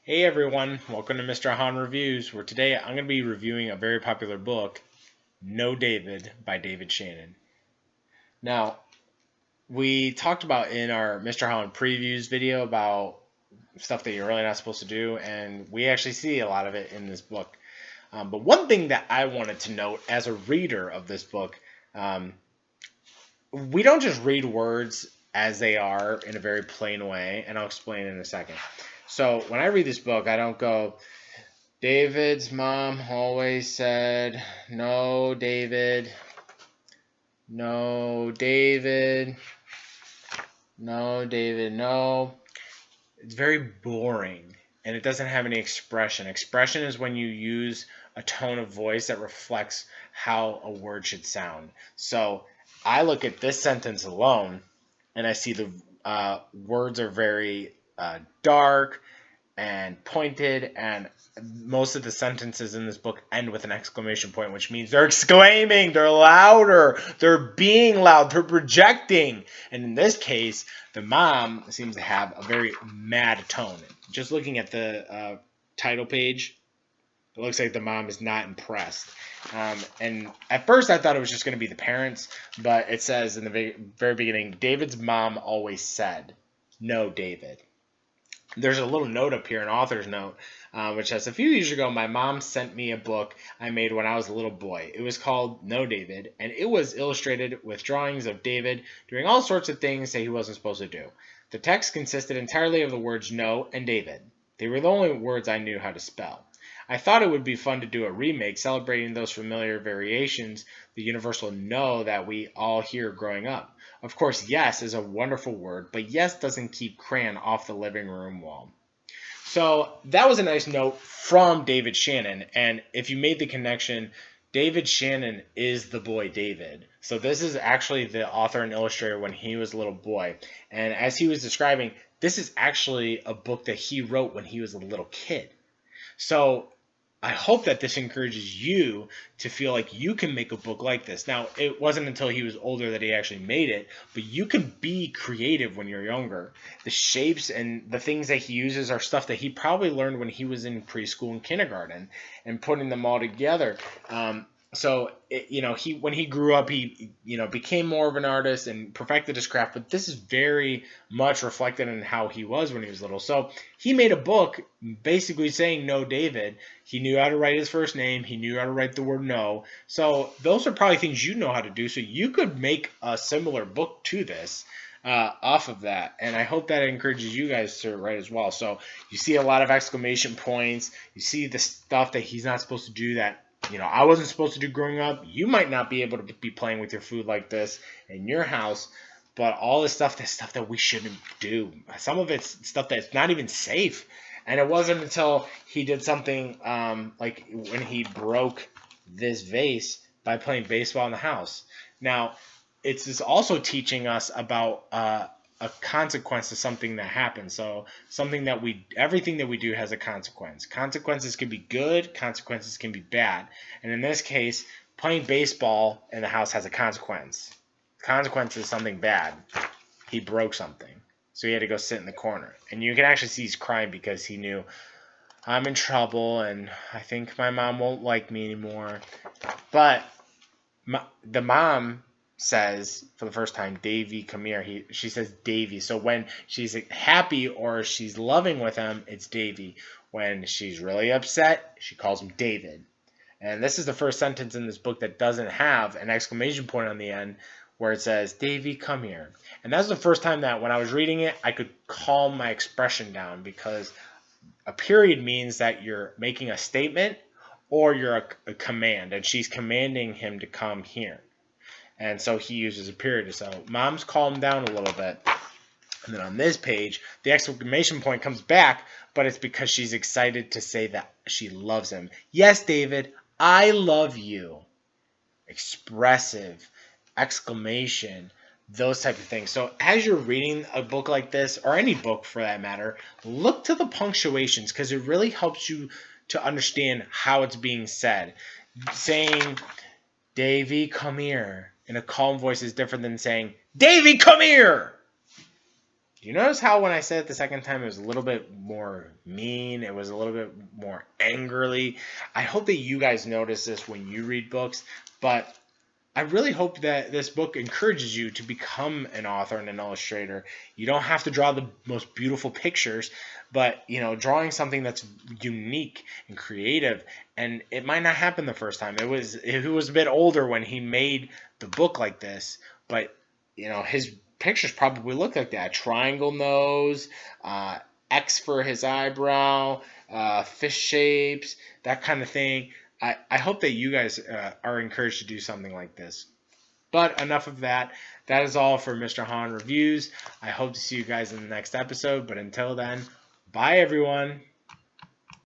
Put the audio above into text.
Hey everyone, welcome to Mr. Han Reviews, where today I'm going to be reviewing a very popular book, No David by David Shannon. Now, we talked about in our Mr. Holland previews video about stuff that you're really not supposed to do, and we actually see a lot of it in this book. But one thing that I wanted to note as a reader of this book, um, we don't just read words as they are in a very plain way, and I'll explain in a second. So when I read this book, I don't go, David's mom always said, no, David, no, David, no, David, no. It's very boring and it doesn't have any expression. Expression is when you use a tone of voice that reflects how a word should sound. So I look at this sentence alone and I see the words are very dark and pointed, and most of the sentences in this book end with an exclamation point, which means they're exclaiming, they're louder, they're being loud, they're projecting. And in this case, the mom seems to have a very mad tone. Just looking at the title page, it looks like the mom is not impressed. And at first, I thought it was just going to be the parents, but it says in the very beginning, David's mom always said, no, David. There's a little note up here, an author's note, which says, a few years ago, my mom sent me a book I made when I was a little boy. It was called No David, and it was illustrated with drawings of David doing all sorts of things that he wasn't supposed to do. The text consisted entirely of the words no and David. They were the only words I knew how to spell. I thought it would be fun to do a remake celebrating those familiar variations, the universal no that we all hear growing up. Of course, yes is a wonderful word, but yes doesn't keep crayon off the living room wall. So that was a nice note from David Shannon. And if you made the connection, David Shannon is the boy David. So this is actually the author and illustrator when he was a little boy. And as he was describing, this is actually a book that he wrote when he was a little kid. So I hope that this encourages you to feel like you can make a book like this. Now, it wasn't until he was older that he actually made it, but you can be creative when you're younger. The shapes and the things that he uses are stuff that he probably learned when he was in preschool and kindergarten, and putting them all together. He when he grew up, he became more of an artist and perfected his craft. But this is very much reflected in how he was when he was little. So he made a book basically saying no, David. He knew how to write his first name. He knew how to write the word no. So those are probably things you know how to do. So you could make a similar book to this off of that. And I hope that encourages you guys to write as well. So you see a lot of exclamation points. You see the stuff that he's not supposed to do that I wasn't supposed to do growing up. You might not be able to be playing with your food like this in your house, but all this stuff, that's stuff that we shouldn't do. Some of it's stuff that's not even safe. And it wasn't until he did something like when he broke this vase by playing baseball in the house. Now, it's also teaching us about a consequence to something that happens. So everything that we do has a consequence. Consequences can be good, consequences can be bad. And in this case, playing baseball in the house has a consequence. Consequence is something bad. He broke something. So he had to go sit in the corner. And you can actually see he's crying because he knew, I'm in trouble and I think my mom won't like me anymore. But the mom says for the first time, Davy, come here. She says Davy. So when she's happy or she's loving with him, it's Davy. When she's really upset, she calls him David. And this is the first sentence in this book that doesn't have an exclamation point on the end where it says, Davy, come here. And that's the first time that when I was reading it, I could calm my expression down, because a period means that you're making a statement or you're a command, and she's commanding him to come here. And so he uses a period. So mom's calmed down a little bit. And then on this page, the exclamation point comes back, but it's because she's excited to say that she loves him. Yes, David, I love you. Expressive, exclamation, those type of things. So as you're reading a book like this, or any book for that matter, look to the punctuations, because it really helps you to understand how it's being said. Saying, Davy, come here, in a calm voice is different than saying, Davy, come here! You notice how when I said it the second time, it was a little bit more mean. It was a little bit more angrily. I hope that you guys notice this when you read books, but I really hope that this book encourages you to become an author and an illustrator. You don't have to draw the most beautiful pictures, but drawing something that's unique and creative. And it might not happen the first time. It was a bit older when he made the book like this, but his pictures probably look like that: triangle nose, uh, X for his eyebrow, fish shapes, that kind of thing. I hope that you guys are encouraged to do something like this. But enough of that. That is all for Mr. Han Reviews. I hope to see you guys in the next episode. But until then, bye everyone.